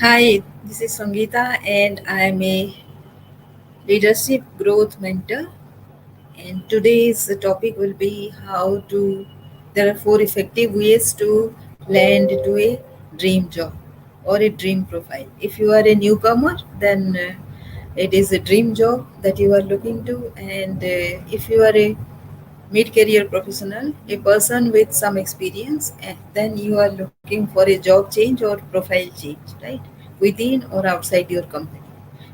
Hi, this is Sangeeta, and I am a leadership growth mentor. And today's topic will be how to. There are four effective ways to land to a dream job or a dream profile. If you are a newcomer, then it is a dream job that you are looking to, and if you are a mid-career professional, a person with some experience, and then you are looking for a job change or profile change, right? Within or outside your company.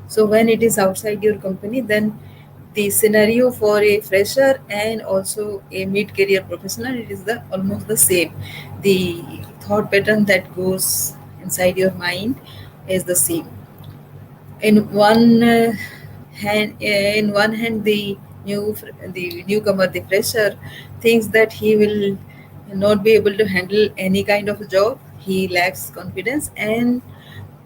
So when it is outside your company, then the scenario for a fresher and also a mid-career professional, it is the almost the same. The thought pattern that goes inside your mind is the same. In one hand the newcomer, the fresher, thinks that he will not be able to handle any kind of job. He lacks confidence, and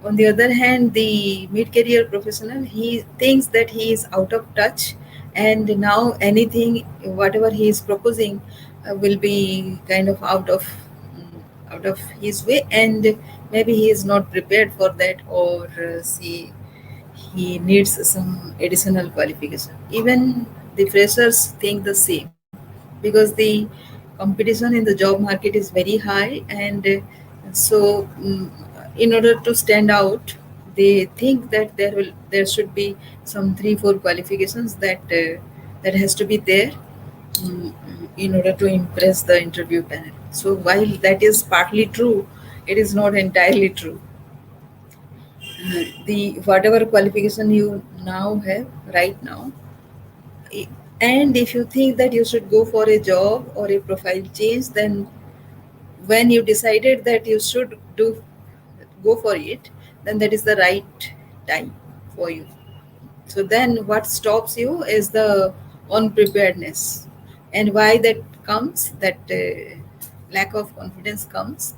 on the other hand, the mid-career professional, he thinks that he is out of touch, and now anything, whatever he is proposing, will be kind of out of his way, and maybe he is not prepared for that, or see, he needs some additional qualification. Even the freshers think the same, because the competition in the job market is very high, and in order to stand out, they think that there should be some 3 4 qualifications that has to be there, mm, in order to impress the interview panel. So while that is partly true, it is not entirely true. The whatever qualification you now have right now, and if you think that you should go for a job or a profile change, then when you decided that you should do go for it, then that is the right time for you. So then what stops you is the unpreparedness. And why that comes, that lack of confidence comes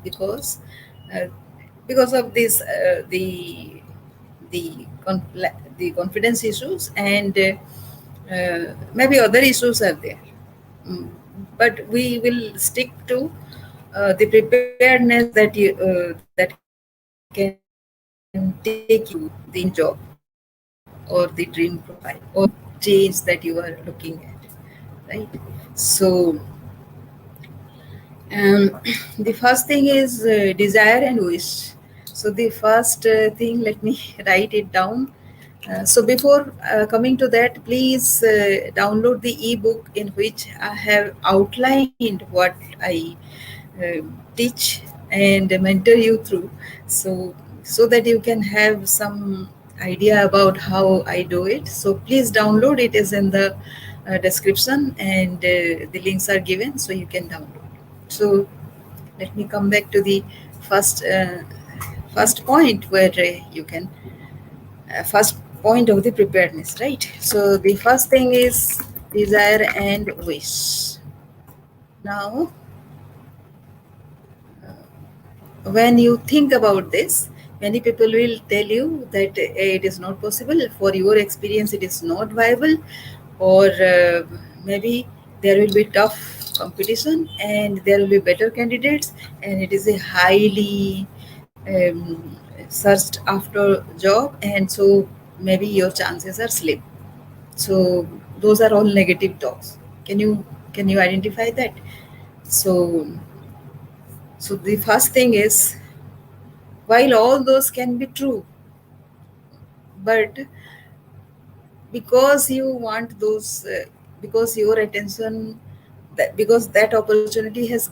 uh, because of this, the confidence issues, and maybe other issues are there. Mm, but we will stick to the preparedness that can take you to the dream job or the dream profile or the dream change that you are looking at, right? So the first thing is desire and wish. So the first thing, let me write it down. So before coming to that, please download the ebook in which I have outlined what I teach and mentor you through. So that you can have some idea about how I do it. So please download it. Is in the description, and the links are given, so you can download. So let me come back to the first first point, where you can first point of the preparedness, right? So the first thing is desire and wish. Now, when you think about this, many people will tell you that it is not possible for your experience, it is not viable, or maybe there will be tough competition and there will be better candidates, and it is a highly searched after job, and so maybe your chances are slim. So those are all negative talks. Can you identify that? So so the first thing is, while all those can be true, but because you want those, because your attention, because that opportunity has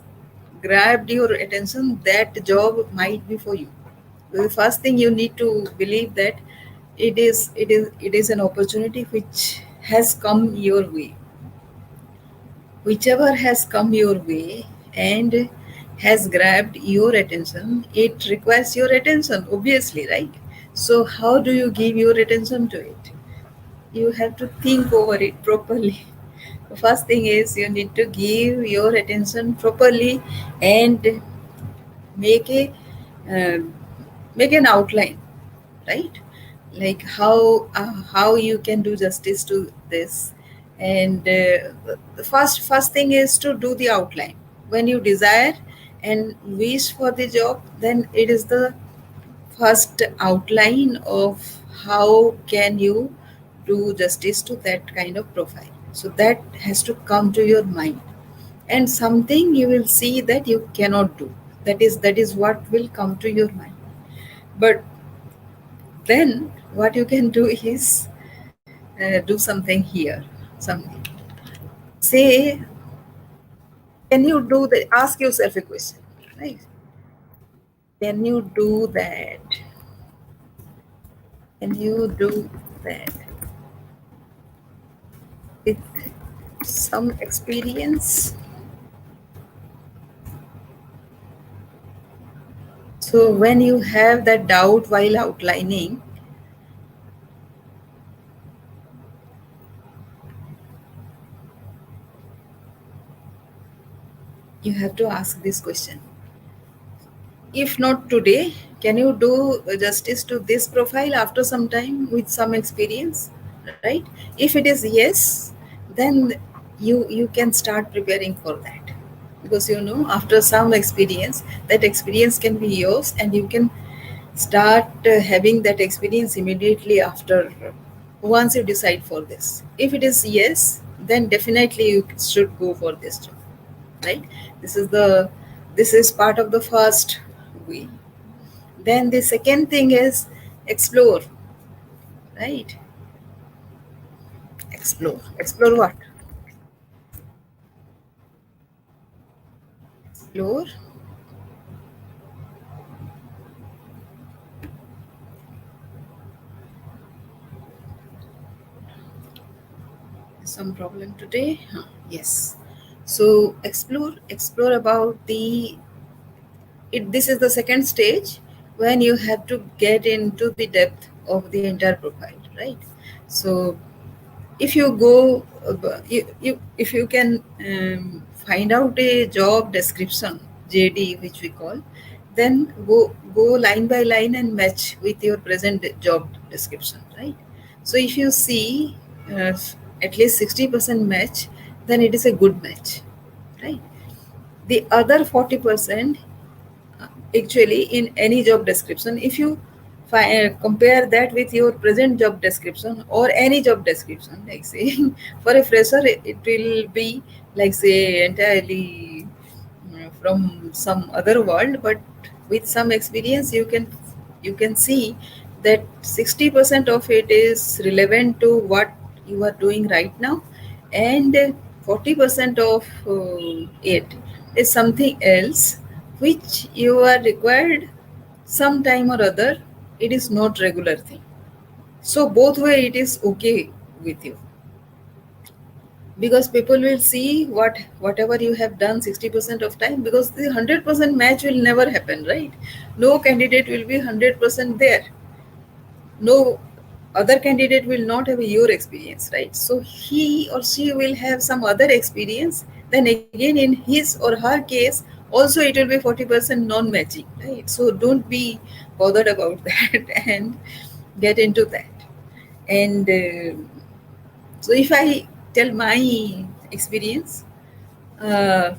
grabbed your attention, that job might be for you. The first thing, you need to believe that it is an opportunity which has come your way. Whichever has come your way and has grabbed your attention, it requires your attention, obviously, right? So how do you give your attention to it? You have to think over it properly. The first thing is, you need to give your attention properly and make a uh, make an outline, right? Like how you can do justice to this. And the first thing is to do the outline. When you desire and wish for the job, then it is the first outline of how can you do justice to that kind of profile. So that has to come to your mind, and something you will see that you cannot do. That is what will come to your mind. But then what you can do is do something here. Something. Say, can you do that? Ask yourself a question, right? Can you do that? Can you do that with some experience? So when you have that doubt while outlining, you have to ask this question. If not today, can you do justice to this profile after some time with some experience? Right? If it is yes, then you can start preparing for that, because after some experience, that experience can be yours, and you can start having that experience immediately after, once you decide for this. If it is yes, then definitely you should go for this job, right? This is part of the first way. Then the second thing is explore, right? Explore what? Explore some problem today. Yes. So explore about the it. This is the second stage, when you have to get into the depth of the entire profile, right? So if you go if you can find out a job description, JD, which we call, then go line by line and match with your present job description, right? So if you see at least 60% match, then it is a good match, right? The other 40%, actually, in any job description, if you compare that with your present job description or any job description, like say for a fresher, it will be like say entirely from some other world. But with some experience, you can see that 60% of it is relevant to what you are doing right now, and 40% of it is something else which you are required some time or other. It is not regular thing, so both way it is okay with you, because people will see whatever you have done 60% of time, because the 100% match will never happen, right? No candidate will be 100% there. No other candidate will not have your experience, right? So he or she will have some other experience. Then again, in his or her case, also it will be 40% non-matching, right? So don't be bothered about that and get into that. And so if I tell my experience, uh,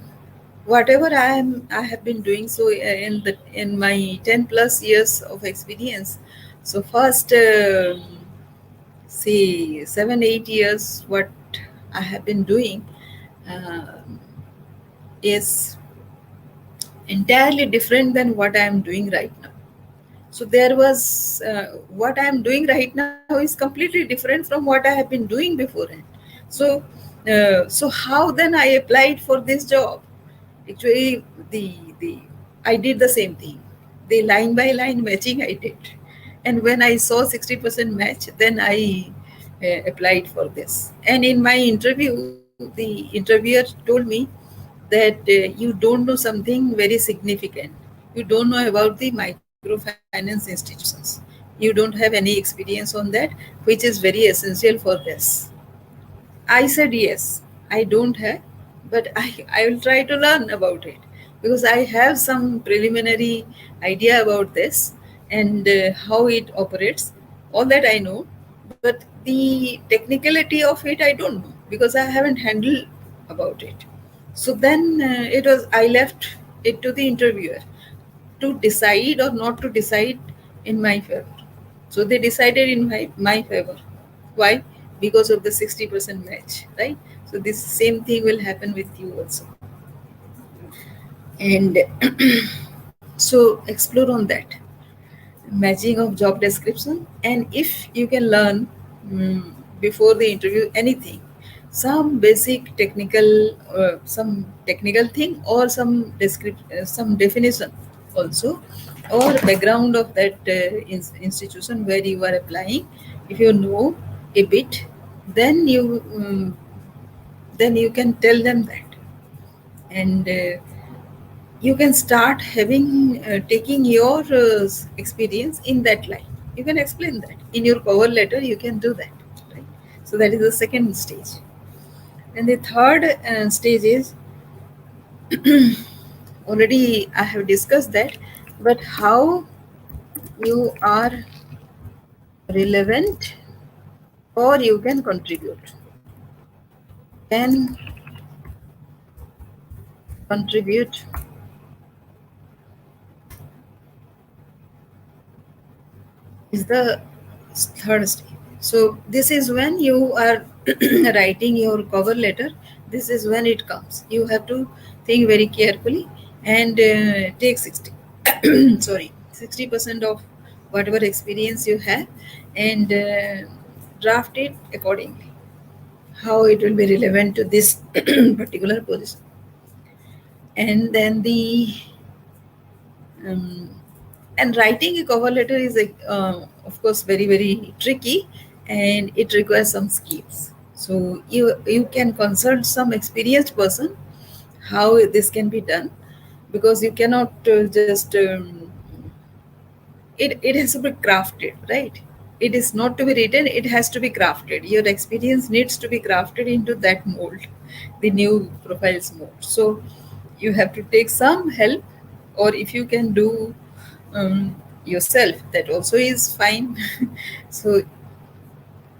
whatever I have been doing, so in my 10 plus years of experience, so first say 7 8 years, what I have been doing uh, is entirely different than what I am doing right now. So there was what I am doing right now is completely different from what I have been doing beforehand. So so how then I applied for this job? Actually, the I did the same thing. The line by line matching I did, and when I saw 60% match, then I applied for this. And in my interview, the interviewer told me that you don't know something very significant. You don't know about the microfinance institutions. You don't have any experience on that, which is very essential for this. I said yes, I don't have, but I will try to learn about it, because I have some preliminary idea about this, and how it operates. All that I know, but the technicality of it I don't know, because I haven't handled about it. So then I left it to the interviewer to decide or not to decide in my favor. So they decided in my favor. Why? Because of the 60% match, right? So this same thing will happen with you also. And so explore on that matching of job description, and if you can learn before the interview anything, some basic technical some technical thing, or some definition also, or background of that institution where you are applying, if you know a bit, then you can tell them that. And you can start having taking your experience in that line. You can explain that in your cover letter, you can do that, right? So that is the second stage. And the third stage is, already I have discussed that, but how you are relevant or you can can contribute is the third stage. So this is when you are writing your cover letter. This is when it comes. You have to think very carefully and take 60 sorry 60% of whatever experience you have, and draft it accordingly. How it will be relevant to this particular position, and then the um, and writing a cover letter is of course very tricky, and it requires some skills. So you can consult some experienced person how this can be done, because you cannot just it has to be crafted, right? It is not to be written, it has to be crafted. Your experience needs to be crafted into that mold, the new profiles mold. So you have to take some help, or if you can do yourself, that also is fine. So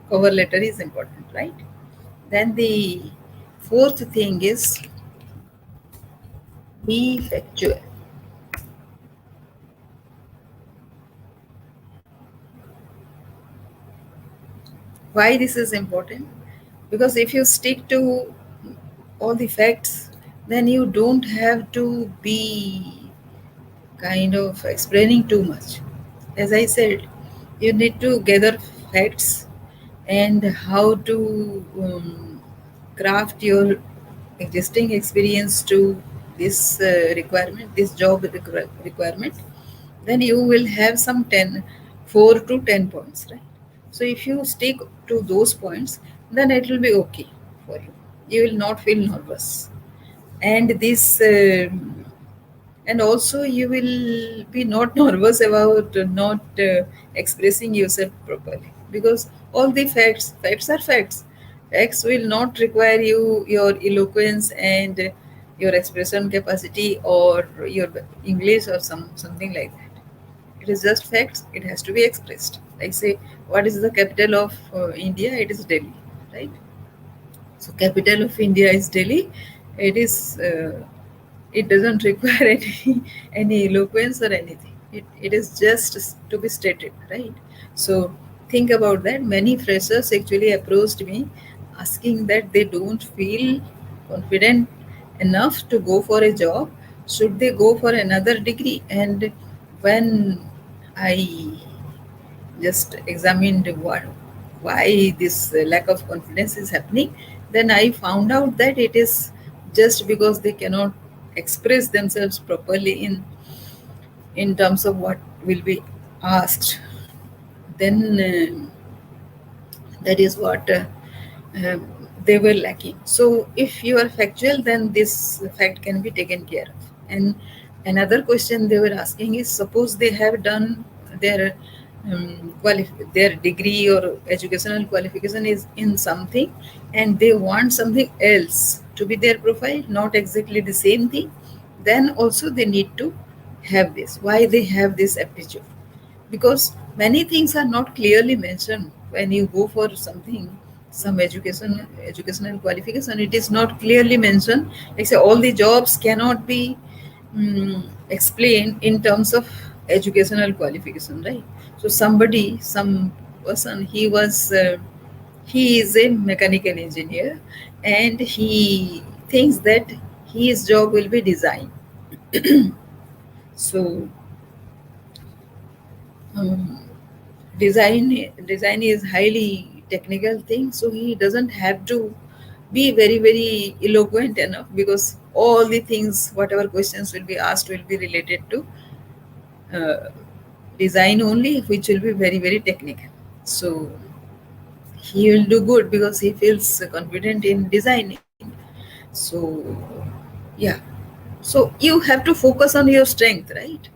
cover letter is important, right? Then the fourth thing is be factual. Why this is important? Because if you stick to all the facts, then you don't have to be kind of explaining too much. As I said, you need to gather facts and how to craft your existing experience to this requirement, this job requirement. Then you will have some 4 to 10 points, right? So if you stick to those points, then it will be okay for you. You will not feel nervous. And this and also you will be not nervous about not expressing yourself properly, because all the facts are facts. Facts will not require your eloquence and your expression capacity or your English or something like that. It is just facts, it has to be expressed. Like, say, what is the capital of India? It is Delhi, right? So capital of India is Delhi. It is. It doesn't require any eloquence or anything. It is just to be stated, right? So think about that. Many freshers actually approached me asking that they don't feel confident enough to go for a job. Should they go for another degree? And when I just examined why this lack of confidence is happening, then I found out that it is just because they cannot express themselves properly in terms of what will be asked. Then that is what uh, they were lacking. So if you are factual, then this fact can be taken care of. And another question they were asking is, suppose they have done their their degree or educational qualification is in something, and they want something else to be their profile, not exactly the same thing, then also they need to have this. Why they have this aptitude? Because many things are not clearly mentioned when you go for something, some educational qualification. It is not clearly mentioned. Like, say, all the jobs cannot be explained in terms of educational qualification, right? So somebody, some person, he is a mechanical engineer, and he thinks that his job will be design. So um, design is highly technical thing, so he doesn't have to be very eloquent enough, because all the things, whatever questions will be asked, will be related to uh, design only, which will be very technical. So he will do good because he feels confident in designing. So yeah, so you have to focus on your strength, right?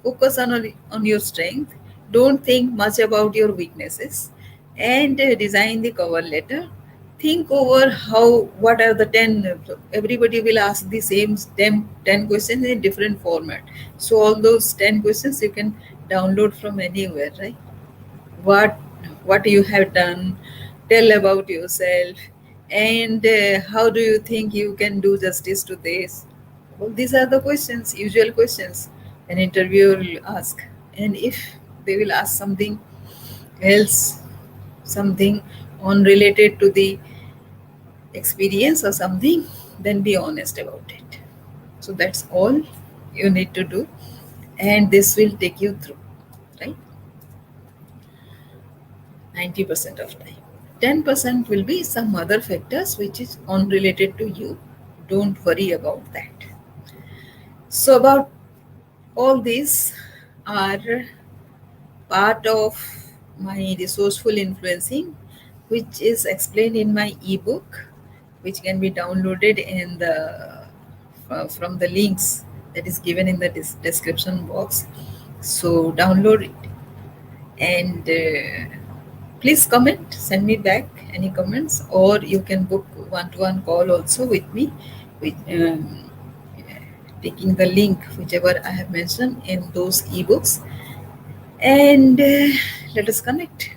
Focus on your strength. Don't think much about your weaknesses, and design the cover letter. Think over how, what are the 10, everybody will ask the same 10 questions in different format. So all those 10 questions you can download from anywhere, right? what what you have done, tell about yourself, and how do you think you can do justice to this. Well, these are the questions, usual questions an interviewer will ask. And if they will ask something else, something unrelated to the experience or something, then be honest about it. So that's all you need to do, and this will take you through, right? 90% of time. 10% will be some other factors which is unrelated to you. Don't worry about that. So, about all these are part of my resourceful influencing, which is explained in my ebook, which can be downloaded in the from the links that is given in the description box. So download it, and please comment, send me back any comments, or you can book one-to-one call also with me, with taking the link whichever I have mentioned in those ebooks, and let us connect.